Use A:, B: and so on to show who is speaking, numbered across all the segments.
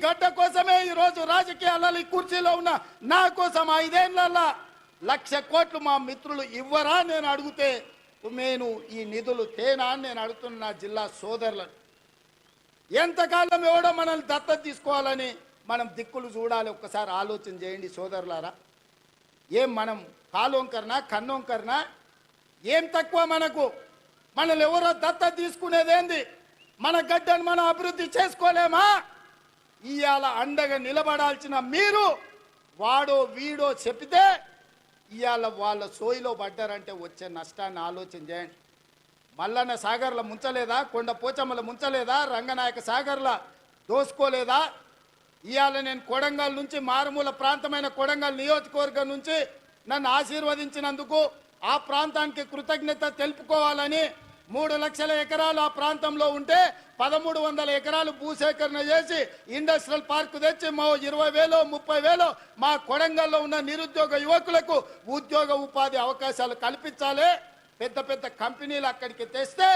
A: గడ్డ కోసమే ఈరోజు రాజకీయాలలో ఈ కుర్చీలో ఉన్న నా కోసం 5 ఏళ్లలో 1,00,000 కోట్లు మా మిత్రులు ఇవ్వరా నేను అడిగితే నేను ఈ నిధులు తేనా అని నేను అడుగుతున్న నా జిల్లా సోదరులను. ఎంతకాలం ఎవడో మనల్ని దత్తత తీసుకోవాలని మనం దిక్కులు చూడాలి. ఒక్కసారి ఆలోచన చేయండి సోదరులారా. ఏం మనం కాలోంకరనా కన్నోంకరనా? ఏం తక్కువ మనకు? మనల్ని ఎవరో దత్తత తీసుకునేదేంది? మన గడ్డను మనం అభివృద్ధి చేసుకోలేమా? ఇవాళ అండగా నిలబడాల్సిన మీరు వాడో వీడో చెప్తే ఇవాళ వాళ్ళ సోయిలో పడ్డారంటే వచ్చే నష్టాన్ని ఆలోచన చేయండి. మల్లన్న సాగర్ల ముంచలేదా? కొండ పోచమ్మల ముంచలేదా? రంగనాయక సాగర్ల దోసుకోలేదా? ఇవాళ నేను కొడంగల్ నుంచి మారుమూల ప్రాంతమైన కొడంగల్ నియోజకవర్గం నుంచి నన్ను ఆశీర్వదించినందుకు ఆ ప్రాంతానికి కృతజ్ఞత తెలుపుకోవాలని 3 లక్షల ఎకరాలు ఆ ప్రాంతంలో ఉంటే 1,300 ఎకరాలు భూసేకరణ చేసి ఇండస్ట్రియల్ పార్క్ తెచ్చి మా 20,000 30,000 మా కొడంగల్లో ఉన్న నిరుద్యోగ యువకులకు ఉద్యోగ ఉపాధి అవకాశాలు కల్పించాలి. పెద్ద పెద్ద కంపెనీలు అక్కడికి తెస్తే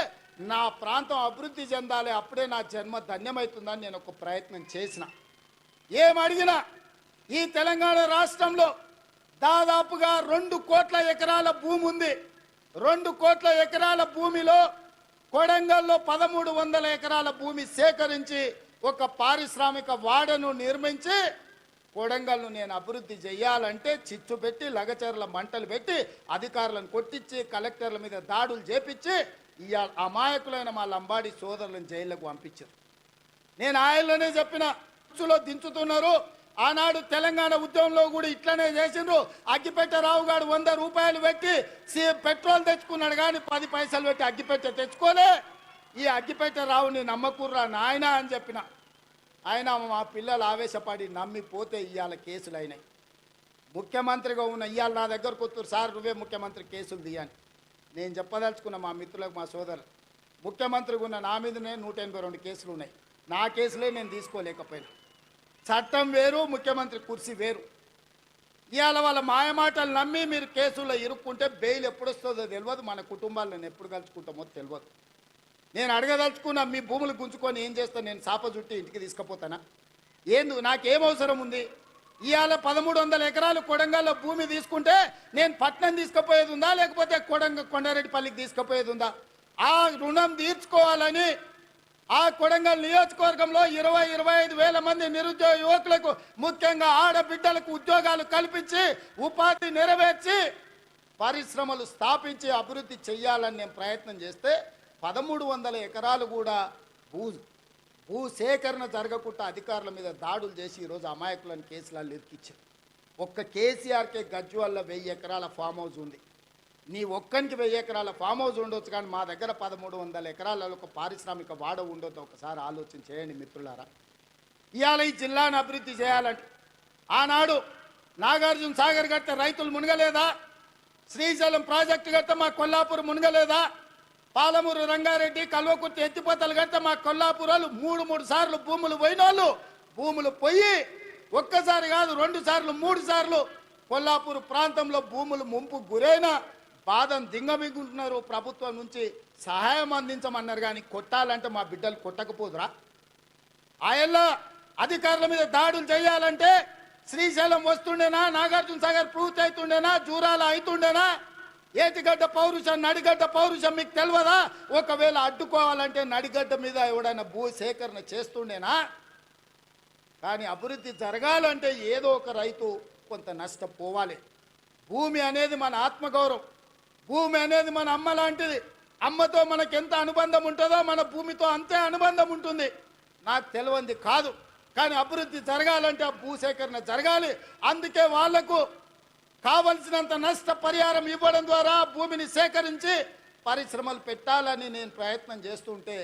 A: నా ప్రాంతం అభివృద్ధి చెందాలి. అప్పుడే నా జన్మ ధన్యమవుతుందని నేను ఒక ప్రయత్నం చేసిన. ఏమడిగినా ఈ తెలంగాణ రాష్ట్రంలో దాదాపుగా 2 కోట్ల ఎకరాల భూమి ఉంది. 2 కోట్ల ఎకరాల భూమిలో కొడంగల్లో 1,300 ఎకరాల భూమి సేకరించి ఒక పారిశ్రామిక వాడను నిర్మించి కొడంగల్ను నేను అభివృద్ధి చేయాలంటే చిచ్చు పెట్టి లగచర్ల మంటలు పెట్టి అధికారులను కొట్టించి కలెక్టర్ల మీద దాడులు చేపించి ఇవాళ అమాయకులైన మా లంబాడి సోదరులను జైళ్లకు పంపించారు. నేను ఆయనలోనే చెప్పిన లో దించుతున్నారు. ఆనాడు తెలంగాణ ఉద్యమంలో కూడా ఇట్లనే చేసిండ్రు. అగ్గిపెట్టె రావు గారు 100 రూపాయలు పెట్టి పెట్రోల్ తెచ్చుకున్నాడు కానీ 10 పైసలు పెట్టి అగ్గిపెట్టె తెచ్చుకోలే. ఈ అగ్గిపెట్టె రావుని నమ్మకుర్రా నాయన అని చెప్పిన. ఆయన మా పిల్లలు ఆవేశపడి నమ్మిపోతే ఇవాళ కేసులు అయినాయి. ముఖ్యమంత్రిగా ఉన్న ఇవాళ నా దగ్గరకు వస్తారు, సార్ నువ్వే ముఖ్యమంత్రి కేసులు తీయని. నేను చెప్పదలుచుకున్న మా మిత్రులకు మా సోదరులు, ముఖ్యమంత్రిగా ఉన్న నా మీదనే 182 కేసులు ఉన్నాయి. నా కేసులే నేను తీసుకోలేకపోయినా. చట్టం వేరు, ముఖ్యమంత్రి కుర్చీ వేరు. ఇవాళ వాళ్ళ మాయమాటలు నమ్మి మీరు కేసుల్లో ఇరుక్కుంటే బెయిల్ ఎప్పుడు వస్తుందో తెలియదు, మన కుటుంబాలను ఎప్పుడు కలుసుకుంటామో తెలియదు. నేను అడగదలుచుకున్నా, మీ భూములు గుంజుకొని ఏం చేస్తాను? నేను చాప చుట్టి ఇంటికి తీసుకుపోతానా? నాకేం అవసరం ఉంది? ఇవాళ 1,300 ఎకరాలు కొడంగల్లో భూమి తీసుకుంటే నేను పట్నం తీసుకుపోయేది ఉందా, లేకపోతే కొండారెడ్డిపల్లికి తీసుకుపోయేది ఉందా? ఆ రుణం తీర్చుకోవాలని ఆ కొడంగల్ నియోజకవర్గంలో 20-25 వేల మంది నిరుద్యోగ యువకులకు, ముఖ్యంగా ఆడబిడ్డలకు ఉద్యోగాలు కల్పించి ఉపాధి నెరవేర్చి పరిశ్రమలు స్థాపించి అభివృద్ధి చేయాలని నేను ప్రయత్నం చేస్తే 1,300 ఎకరాలు కూడా భూసేకరణ జరగకుండా అధికారుల మీద దాడులు చేసి ఈరోజు అమాయకులను కేసులలో ఇరికిచ్చారు. ఒక్క కేసీఆర్కే గజ్వాల్లో 1000 ఎకరాల ఫామ్ హౌస్ ఉంది. నీ ఒక్కనికి 1000 ఎకరాల ఫామ్ హౌస్ ఉండొచ్చు, కానీ మా దగ్గర 1,300 ఎకరాలలో ఒక పారిశ్రామిక వాడ ఉండొద్దు. ఒకసారి ఆలోచన చేయండి మిత్రులారా. ఇవాళ ఈ జిల్లాను అభివృద్ధి చేయాలంటే ఆనాడు నాగార్జున సాగర్ కడితే రైతులు మునగలేదా? శ్రీశైలం ప్రాజెక్టు కడితే మా కొల్లాపూర్ మునగలేదా? పాలమూరు రంగారెడ్డి కల్వకుర్తి ఎత్తిపోతలు కడితే మా కొల్లాపూరాలు 3 సార్లు భూములు పోయిన వాళ్ళు భూములు పోయి ఒక్కసారి కాదు 2 సార్లు 3 సార్లు కొల్లాపూర్ ప్రాంతంలో భూములు ముంపు గురైన బాధను దింగమిగుంటున్నారు. ప్రభుత్వం నుంచి సహాయం అందించమన్నారు, కానీ కొట్టాలంటే మా బిడ్డలు కొట్టకపోదురా? ఆయల్లో అధికారుల మీద దాడులు చేయాలంటే శ్రీశైలం వస్తుండేనా? నాగార్జున సాగర్ పూర్తి అవుతుండేనా? జూరాల అవుతుండేనా? ఏటిగడ్డ పౌరుషం, నడిగడ్డ పౌరుషం మీకు తెలియదా? ఒకవేళ అడ్డుకోవాలంటే నడిగడ్డ మీద ఎవడైనా భూ సేకరణ చేస్తుండేనా? కానీ అభివృద్ధి జరగాలంటే ఏదో ఒక రైతు కొంత నష్టపోవాలి. భూమి అనేది మన ఆత్మగౌరవం. భూమి అనేది మన అమ్మ లాంటిది. అమ్మతో మనకు ఎంత అనుబంధం ఉంటుందో మన భూమితో అంతే అనుబంధం ఉంటుంది. నాకు తెలియంది కాదు, కానీ అభివృద్ధి జరగాలంటే ఆ భూసేకరణ జరగాలి. అందుకే వాళ్లకు కావలసినంత నష్ట పరిహారం ఇవ్వడం ద్వారా భూమిని సేకరించి పరిశ్రమలు పెట్టాలని నేను ప్రయత్నం చేస్తుంటే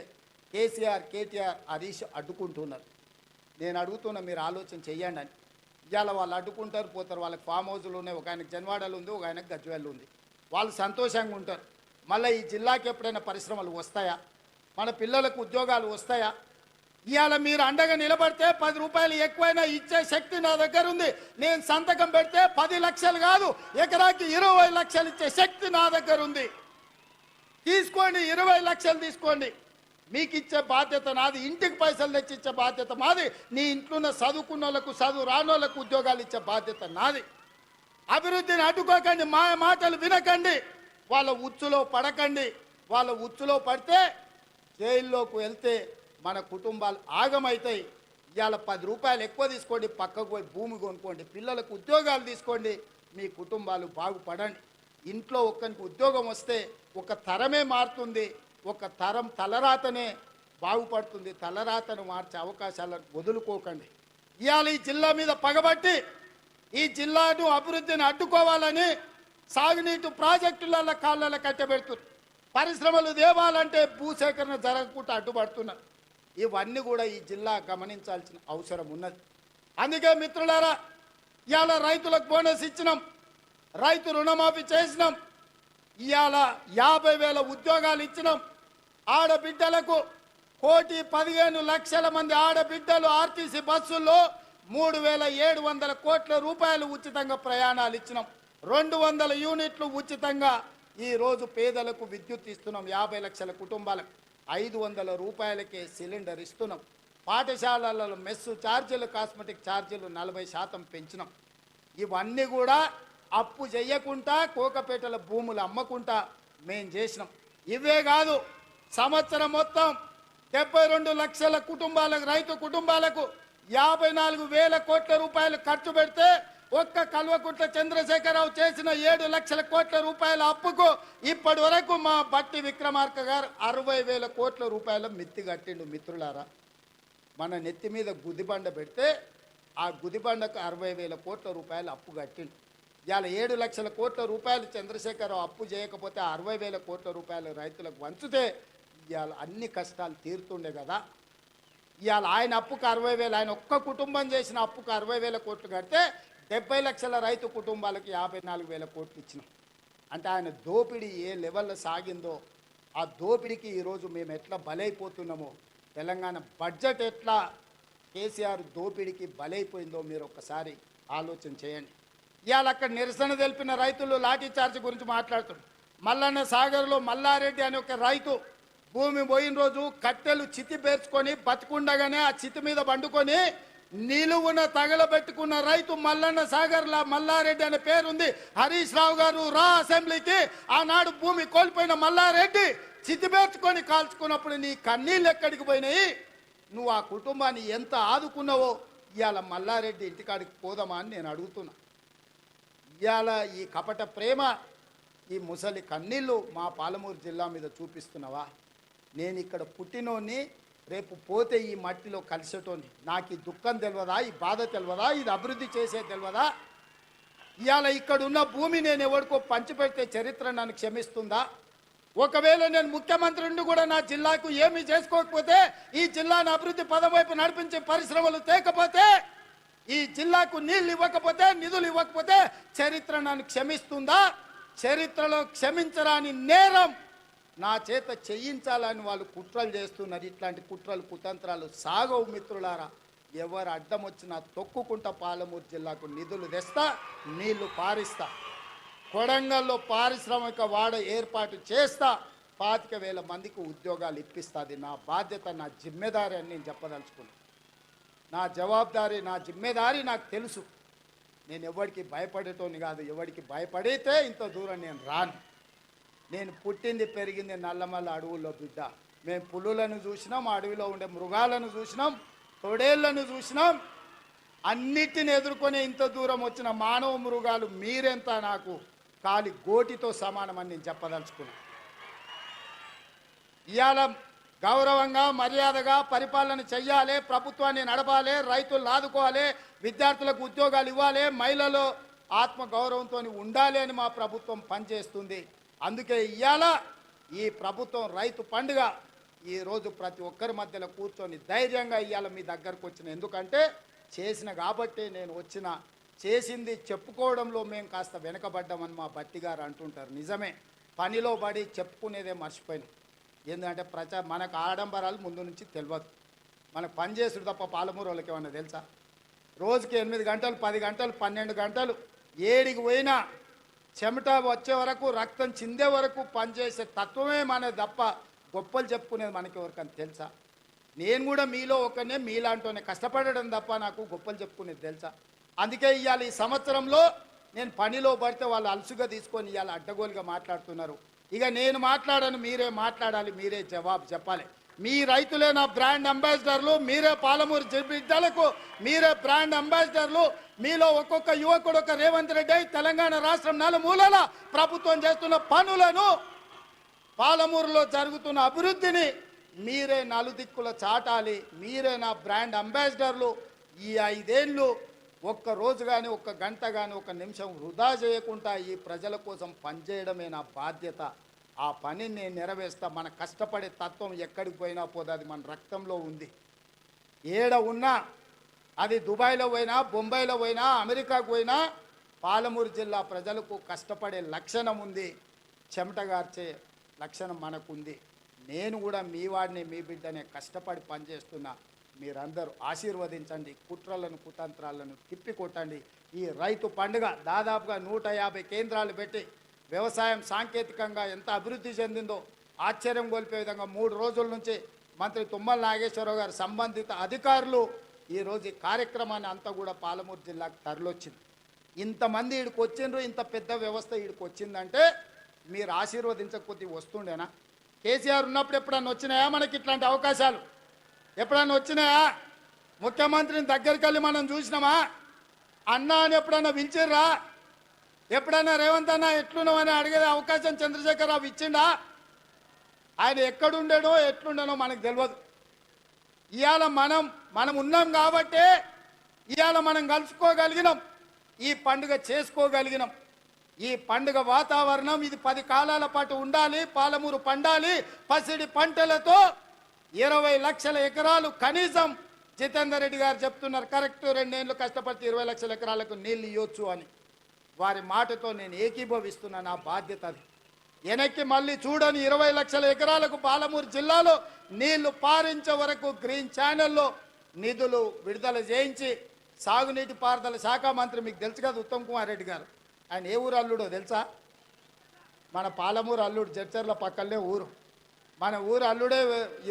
A: కేసీఆర్, కేటీఆర్, హరీష్ అడ్డుకుంటున్నారు. నేను అడుగుతున్నా, మీరు ఆలోచన చెయ్యండి అని. ఇవాళ వాళ్ళు అడ్డుకుంటారు, పోతారు. వాళ్ళకి ఫామ్ హౌజులు ఉన్నాయి. ఒక ఆయనకు జన్వాడలు ఉంది, ఒక ఆయనకు గజ్వేల్ ఉంది. వాళ్ళు సంతోషంగా ఉంటారు. మళ్ళీ ఈ జిల్లాకి ఎప్పుడైనా పరిశ్రమలు వస్తాయా? మన పిల్లలకు ఉద్యోగాలు వస్తాయా? ఇవాళ మీరు అండగా నిలబడితే 10 రూపాయలు ఎక్కువైనా ఇచ్చే శక్తి నా దగ్గర ఉంది. నేను సంతకం పెడితే 10 లక్షలు కాదు, ఎకరాకి 20 లక్షలు ఇచ్చే శక్తి నా దగ్గర ఉంది. తీసుకోండి, 20 లక్షలు తీసుకోండి. మీకు ఇచ్చే బాధ్యత నాది, ఇంటికి పైసలు తెచ్చి ఇచ్చే బాధ్యత మాది, నీ ఇంట్లో ఉన్న చదువుకున్న వాళ్ళకు చదువు రానోళ్ళకు ఉద్యోగాలు ఇచ్చే బాధ్యత నాది. అభివృద్ధిని అడ్డుకోకండి, మా మాటలు వినకండి, వాళ్ళ ఉచ్చులో పడకండి. వాళ్ళ ఉచ్చులో పడితే జైల్లోకి వెళ్తే మన కుటుంబాలు ఆగమవుతాయి. ఇవాళ 10 రూపాయలు ఎక్కువ తీసుకోండి, పక్కకు పోయి భూమి కొనుక్కోండి, పిల్లలకు ఉద్యోగాలు తీసుకోండి, మీ కుటుంబాలు బాగుపడండి. ఇంట్లో ఒక్కరికి ఉద్యోగం వస్తే ఒక తరమే మారుతుంది, ఒక తరం తలరాతనే బాగుపడుతుంది. తలరాతను మార్చే అవకాశాలను వదులుకోకండి. ఇవాళ ఈ జిల్లా మీద పగబట్టి ఈ జిల్లాను అభివృద్ధిని అడ్డుకోవాలని సాగునీటి ప్రాజెక్టుల కాళ్ళ కట్టబెడుతున్నారు. పరిశ్రమలు దేవాలంటే భూసేకరణ జరగకుండా అడ్డుపడుతున్నారు. ఇవన్నీ కూడా ఈ జిల్లా గమనించాల్సిన అవసరం ఉన్నది. అందుకే మిత్రులారా, ఇవాళ రైతులకు బోనస్ ఇచ్చినాం, రైతు రుణమాఫీ చేసినాం, ఇవాళ 50,000 ఉద్యోగాలు ఇచ్చినాం. ఆడబిడ్డలకు 1,15,00,000 మంది ఆడబిడ్డలు ఆర్టీసీ బస్సుల్లో 3,700 కోట్ల రూపాయలు ఉచితంగా ప్రయాణాలు ఇచ్చినాం. 200 యూనిట్లు ఉచితంగా ఈరోజు పేదలకు విద్యుత్ ఇస్తున్నాం. 50 లక్షల కుటుంబాలకు 500 రూపాయలకే సిలిండర్ ఇస్తున్నాం. పాఠశాలలలో మెస్సు ఛార్జీలు, కాస్మెటిక్ ఛార్జీలు 40% పెంచినాం. ఇవన్నీ కూడా అప్పు చేయకుండా కోకపేటల భూములు అమ్మకుండా మేం చేసినాం. ఇవే కాదు, సంవత్సరం మొత్తం 72 లక్షల కుటుంబాలకు, రైతు కుటుంబాలకు 54,000 కోట్ల రూపాయలు ఖర్చు పెడితే ఒక్క కల్వకుంట్ల చంద్రశేఖరరావు చేసిన 7 లక్షల కోట్ల రూపాయల అప్పుకు ఇప్పటి వరకు మా బట్టి విక్రమార్క గారు 60,000 కోట్ల రూపాయల మిత్తి కట్టిండు. మిత్రులారా, మన నెత్తి మీద గుదిబండ పెడితే ఆ గుదిబండకు 60,000 కోట్ల రూపాయలు అప్పు కట్టిండు. ఇవాళ 7 లక్షల కోట్ల రూపాయలు చంద్రశేఖరరావు అప్పు చేయకపోతే 60,000 కోట్ల రూపాయలు రైతులకు వంచితే ఇవాళ అన్ని కష్టాలు తీరుతుండే కదా. ఇవాళ ఆయన అప్పుకు 60,000, ఆయన ఒక్క కుటుంబం చేసిన అప్పుకు 60,000 కోట్లు కడితే 70 లక్షల రైతు కుటుంబాలకు 54,000 కోట్లు ఇచ్చినాం. అంటే ఆయన దోపిడీ ఏ లెవెల్లో సాగిందో, ఆ దోపిడీకి ఈరోజు మేము ఎట్లా బలైపోతున్నామో, తెలంగాణ బడ్జెట్ ఎట్లా కేసీఆర్ దోపిడీకి బలైపోయిందో మీరు ఒక్కసారి ఆలోచన చేయండి. ఇవాళ అక్కడ నిరసన తెలిపిన రైతులు లాఠీ చార్జ్ గురించి మాట్లాడుతున్నారు. మల్లన్న సాగర్లో మల్లారెడ్డి అనే ఒక రైతు భూమి పోయిన రోజు కట్టెలు చితి పేర్చుకొని బతుకుండగానే ఆ చితి మీద పండుకొని నిలువున తగలబెట్టుకున్న రైతు మల్లన్న సాగర్లా మల్లారెడ్డి అనే పేరుంది. హరీష్ రావు గారు రా అసెంబ్లీకి. ఆనాడు భూమి కోల్పోయిన మల్లారెడ్డి చితి పేర్చుకొని కాల్చుకున్నప్పుడు నీ కన్నీళ్ళు ఎక్కడికి పోయినాయి? నువ్వు ఆ కుటుంబాన్ని ఎంత ఆదుకున్నావో ఇవాళ మల్లారెడ్డి ఇంటికాడికి పోదామా అని నేను అడుగుతున్నా. ఇవాళ ఈ కపట ప్రేమ, ఈ ముసలి కన్నీళ్ళు మా పాలమూరు జిల్లా మీద చూపిస్తున్నావా? నేను ఇక్కడ పుట్టినోని, రేపు పోతే ఈ మట్టిలో కలిసేటోని. నాకు ఈ దుఃఖం తెలియదా? ఈ బాధ తెలియదా? ఇది అభివృద్ధి చేసే తెలియదా? ఇవాళ ఇక్కడ ఉన్న భూమి నేను ఎవరికో పంచిపెడితే చరిత్ర నన్ను క్షమిస్తుందా? ఒకవేళ నేను ముఖ్యమంత్రి నుండి కూడా నా జిల్లాకు ఏమీ చేసుకోకపోతే, ఈ జిల్లాను అభివృద్ధి పదం వైపు నడిపించే పరిశ్రమలు తేకపోతే, ఈ జిల్లాకు నీళ్ళు ఇవ్వకపోతే, నిధులు ఇవ్వకపోతే చరిత్ర నన్ను క్షమిస్తుందా? చరిత్రలో క్షమించరాని నేరం నా చేత చేయించాలని వాళ్ళు కుట్రలు చేస్తున్నారు. ఇట్లాంటి కుట్రలు కుతంత్రాలు సాగవు మిత్రులారా. ఎవరు అడ్డం వచ్చినా తొక్కుకుంటా పాలమూరు జిల్లాకు నిధులు తెస్తా, నీళ్లు పారిస్తా. కొడంగల్లో పారిశ్రామిక వాడ ఏర్పాటు చేస్తా, 25,000 మందికి ఉద్యోగాలు ఇప్పిస్తుంది. నా బాధ్యత, నా జిమ్మెదారి అని నేను చెప్పదలుచుకున్నాను. నా జవాబుదారీ, నా జిమ్మెదారి నాకు తెలుసు. నేను ఎవరికి భయపడేటోని కాదు. ఎవరికి భయపడితే ఇంత దూరం నేను రాను. నేను పుట్టింది పెరిగింది నల్లమల్ల అడవుల్లో బిడ్డ. మేము పులులను చూసినాం, అడవిలో ఉండే మృగాలను చూసినాం, తొడేళ్లను చూసినాం. అన్నిటిని ఎదుర్కొని ఇంత దూరం వచ్చిన మానవ మృగాలు మీరెంత నాకు కాలి గోటితో సమానమని నేను చెప్పదలుచుకున్నాను. ఇవాళ గౌరవంగా మర్యాదగా పరిపాలన చెయ్యాలి, ప్రభుత్వాన్ని నడపాలి, రైతులు ఆదుకోవాలి, విద్యార్థులకు ఉద్యోగాలు ఇవ్వాలి, మహిళలు ఆత్మ గౌరవంతో ఉండాలి అని మా ప్రభుత్వం పనిచేస్తుంది. అందుకే ఇవాళ ఈ ప్రభుత్వం రైతు పండుగ ఈరోజు ప్రతి ఒక్కరి మధ్యలో కూర్చొని ధైర్యంగా ఇవాళ మీ దగ్గరకు వచ్చిన. ఎందుకంటే చేసిన కాబట్టి నేను వచ్చిన. చేసింది చెప్పుకోవడంలో మేము కాస్త వెనకబడ్డామని మా బట్టి గారు అంటుంటారు. నిజమే, పనిలో పడి చెప్పుకునేదే మర్చిపోయినాం. ఎందుకంటే మనకు ఆడంబరాలు ముందు నుంచి తెలియదు. మనకు పని చేసుడు తప్ప పాలమూరు వాళ్ళకి ఏమన్నా తెలుసా? రోజుకి 8 గంటలు, 10 గంటలు, 12 గంటలు ఏడికి పోయినా చెమట వచ్చే వరకు, రక్తం చిందే వరకు పనిచేసే తత్వమే మనది తప్ప గొప్పలు చెప్పుకునేది మనకి ఎవరికని తెలుసా? నేను కూడా మీలో ఒకనే మీలాంటోనే కష్టపడడం తప్ప నాకు గొప్పలు చెప్పుకునేది తెలుసా? అందుకే ఇవాళ ఈ సంవత్సరంలో నేను పనిలో పడితే వాళ్ళు అలసుగా తీసుకొని ఇవాళ అడ్డగోలుగా మాట్లాడుతున్నారు. ఇక నేను మాట్లాడను, మీరే మాట్లాడాలి, మీరే జవాబు చెప్పాలి. మీ రైతులే నా బ్రాండ్ అంబాసిడర్లు, మీరే పాలమూరు బిడ్డలకు మీరే బ్రాండ్ అంబాసిడర్లు. మీలో ఒక్కొక్క యువకుడు ఒక రేవంత్ రెడ్డి తెలంగాణ రాష్ట్రం నలుమూలల ప్రభుత్వం చేస్తున్న పనులను, పాలమూరులో జరుగుతున్న అభివృద్ధిని మీరే నలుదిక్కుల చాటాలి. మీరే నా బ్రాండ్ అంబాసిడర్లు. ఈ 5 ఏళ్ళు ఒక్క రోజు కానీ, ఒక్క గంట కానీ, ఒక నిమిషం వృధా చేయకుండా ఈ ప్రజల కోసం పనిచేయడమే నా బాధ్యత. ఆ పనిని నేను నెరవేర్స్తా. మన కష్టపడే తత్వం ఎక్కడికి పోయినా పోదు, అది మన రక్తంలో ఉంది. ఏడ ఉన్నా, అది దుబాయ్లో పోయినా, బొంబాయిలో పోయినా, అమెరికాకు పోయినా, పాలమూరు జిల్లా ప్రజలకు కష్టపడే లక్షణం ఉంది, చెమటగార్చే లక్షణం మనకుంది. నేను కూడా మీ వాడిని, మీ బిడ్డనే, కష్టపడి పనిచేస్తున్నా. మీరందరూ ఆశీర్వదించండి, కుట్రలను కుతంత్రాలను తిప్పికొట్టండి. ఈ రైతు పండుగ దాదాపుగా 150 కేంద్రాలు పెట్టి వ్యవసాయం సాంకేతికంగా ఎంత అభివృద్ధి చెందిందో ఆశ్చర్యం గొలిపే విధంగా 3 రోజుల నుంచి మంత్రి తుమ్మల నాగేశ్వరరావు గారు సంబంధిత అధికారులు ఈరోజు ఈ కార్యక్రమాన్ని అంతా కూడా పాలమూరు జిల్లాకు తరలొచ్చింది. ఇంతమంది ఈడికి వచ్చిండ్రు, ఇంత పెద్ద వ్యవస్థ ఈడికి వచ్చిందంటే మీరు ఆశీర్వదించకపోతే వస్తుండేనా? కేసీఆర్ ఉన్నప్పుడు ఎప్పుడన్నా వచ్చినాయా మనకి ఇట్లాంటి అవకాశాలు? ఎప్పుడన్నా వచ్చినాయా? ముఖ్యమంత్రిని దగ్గరికి వెళ్ళి మనం చూసినామా? అన్నా అని ఎప్పుడన్నా పిలిచిర్రా? ఎప్పుడన్నా రేవంత్ అన్న ఎట్లున్నామని అడిగే అవకాశం చంద్రశేఖరరావు ఇచ్చిండా? ఆయన ఎక్కడుండేనో ఎట్లుండేనో మనకు తెలియదు. ఇవాళ మనం ఉన్నాం కాబట్టే ఇవాళ మనం కలుసుకోగలిగినాం, ఈ పండుగ చేసుకోగలిగినాం. ఈ పండుగ వాతావరణం ఇది 10 కాలాల పాటు ఉండాలి. పాలమూరు పండాలి పసిడి పంటలతో. 20 లక్షల ఎకరాలు కనీసం జితేందర్ రెడ్డి గారు చెప్తున్నారు, కరెక్ట్ 2 ఏళ్ళు కష్టపడితే 20 లక్షల ఎకరాలకు నీళ్ళు ఇవ్వచ్చు అని. వారి మాటతో నేను ఏకీభవిస్తున్నా, నా బాధ్యత అది. వెనక్కి మళ్ళీ చూడని 20 లక్షల ఎకరాలకు పాలమూరు జిల్లాలో నీళ్లు పారించే వరకు గ్రీన్ ఛానల్లో నిధులు విడుదల చేయించి సాగునీటి పారుదల శాఖ మంత్రి మీకు తెలుసు కదా ఉత్తమ్ కుమార్ రెడ్డి గారు, ఆయన ఏ ఊరు అల్లుడో తెలుసా? మన పాలమూరు అల్లుడు, జడ్చర్ల పక్కనే ఊరు. మన ఊరు అల్లుడే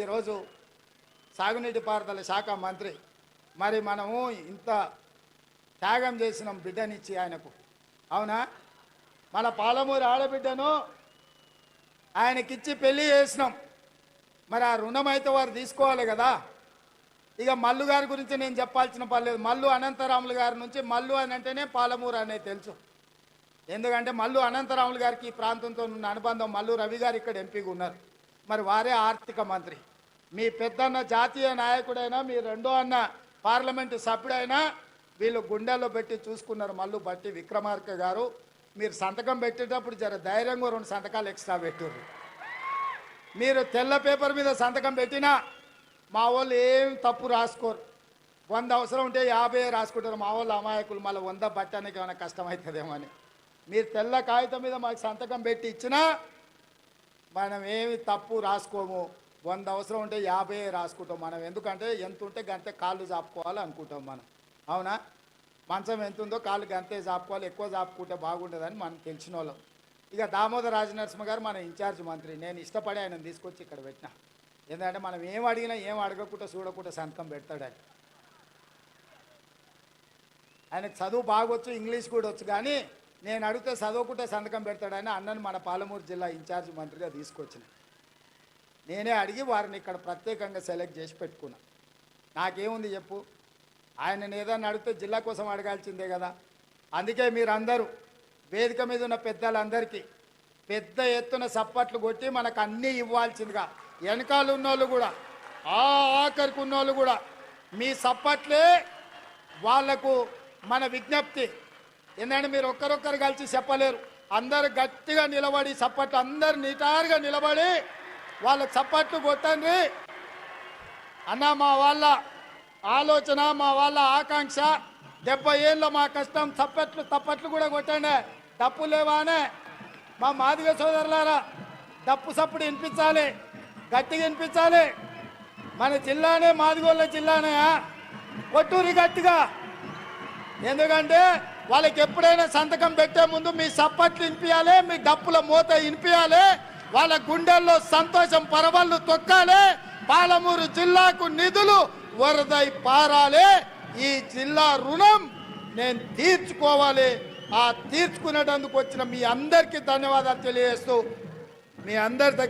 A: ఈరోజు సాగునీటి పారుదల శాఖ మంత్రి. మరి మనము ఇంత త్యాగం చేసినాం బిడ్డనిచ్చి ఆయనకు, అవునా? మన పాలమూరు ఆడబిడ్డను ఆయనకిచ్చి పెళ్లి చేసినాం. మరి ఆ రుణం అయితే వారు తీసుకోవాలి కదా. ఇక మల్లు గారి గురించి నేను చెప్పాల్సిన పర్లేదు. మల్లు అనంతరాములు గారి నుంచి మల్లు అని అంటేనే పాలమూరు అనేది తెలుసు. ఎందుకంటే మల్లు అనంతరాములు గారికి ఈ ప్రాంతంతో ఉన్న అనుబంధం. మల్లు రవి గారు ఇక్కడ ఎంపీగా ఉన్నారు, మరి వారే ఆర్థిక మంత్రి. మీ పెద్దన్న జాతీయ నాయకుడైనా, మీ రెండో అన్న పార్లమెంటు సభ్యుడైనా వీళ్ళు గుండెల్లో పెట్టి చూసుకున్నారు. మల్లు బట్టి విక్రమార్క గారు, మీరు సంతకం పెట్టేటప్పుడు జర ధైర్యంగా 2 సంతకాలు ఎక్స్ట్రా పెట్టుర్రు. మీరు తెల్ల పేపర్ మీద సంతకం పెట్టినా మా వాళ్ళు ఏం తప్పు రాసుకోరు. 100 అవసరం ఉంటే 50 రాసుకుంటారు. మా వాళ్ళు అమాయకులు, మళ్ళీ 100 బట్టడానికి ఏమైనా కష్టమవుతుందేమో అని. మీరు తెల్ల కాగితం మీద మాకు సంతకం పెట్టి ఇచ్చినా మనం ఏమి తప్పు రాసుకోము. 100 అవసరం ఉంటే 50 రాసుకుంటాం మనం. ఎందుకంటే ఎంత ఉంటే గంతే కాళ్ళు చాపుకోవాలి అనుకుంటాం మనం, అవునా? మంచం ఎంత ఉందో కాళ్ళు గంతే చాపుకోవాలి, ఎక్కువ చాపుకుంటే బాగుంటుందని మనం తెలిసిన వాళ్ళం. ఇక దామోదర రాజనరసింహ గారు మన ఇన్ఛార్జ్ మంత్రి. నేను ఇష్టపడి ఆయన తీసుకొచ్చి ఇక్కడ పెట్టినా. ఎందుకంటే మనం ఏం అడిగినా ఏం అడగకుండా చూడకుండా సంతకం పెడతాడని. ఆయనకు చదువు బాగొచ్చు, ఇంగ్లీష్ కూడా వచ్చు, కానీ నేను అడిగితే చదవకుంటే సంతకం పెడతాడని అన్నను మన పాలమూరు జిల్లా ఇన్ఛార్జ్ మంత్రిగా తీసుకొచ్చిన. నేనే అడిగి వారిని ఇక్కడ ప్రత్యేకంగా సెలెక్ట్ చేసి పెట్టుకున్నా. నాకేముంది చెప్పు, ఆయనను ఏదన్నా అడిగితే జిల్లా కోసం అడగాల్సిందే కదా. అందుకే మీరందరూ వేదిక మీద ఉన్న పెద్దలందరికీ పెద్ద ఎత్తున సప్పట్లు కొట్టి మనకు అన్నీ ఇవ్వాల్సిందిగా, వెనకాల ఉన్నోళ్ళు కూడా, ఆఖరికి ఉన్నోళ్ళు కూడా మీ సప్పట్లే వాళ్లకు మన విజ్ఞప్తి. ఎందుకంటే మీరు ఒక్కరొక్కరు కలిసి చెప్పలేరు. అందరు గట్టిగా నిలబడి సప్పట్లు, అందరు నిటారుగా నిలబడి వాళ్ళకు సప్పట్లు కొట్టండి అన్న. మా వాళ్ళ ఆలోచన, మా వాళ్ళ ఆకాంక్ష, 70 ఏళ్ళ మా కష్టం. తప్పట్లు కూడా కొట్టండి. డప్పు లేవానే మా మాదిగ సోదరులారా, డప్పు సప్పుడు వినిపించాలి, గట్టిగా వినిపించాలి. మన జిల్లానే మాదిగోళ్ళ జిల్లానే, కొట్టూరి గట్టిగా. ఎందుకంటే వాళ్ళకి ఎప్పుడైనా సంతకం పెట్టే ముందు మీ సప్పట్లు వినిపించాలి, మీ డప్పుల మూత వినిపించాలి. వాళ్ళ గుండెల్లో సంతోషం పరవళ్ళు తొక్కాలి. పాలమూరు జిల్లాకు నిధులు వరదై పారాలి. ఈ జిల్లా రుణం నేను తీర్చుకోవాలి. ఆ తీర్చుకునేటందుకు వచ్చిన మీ అందరికీ ధన్యవాదాలు తెలియజేస్తూ మీ అందరి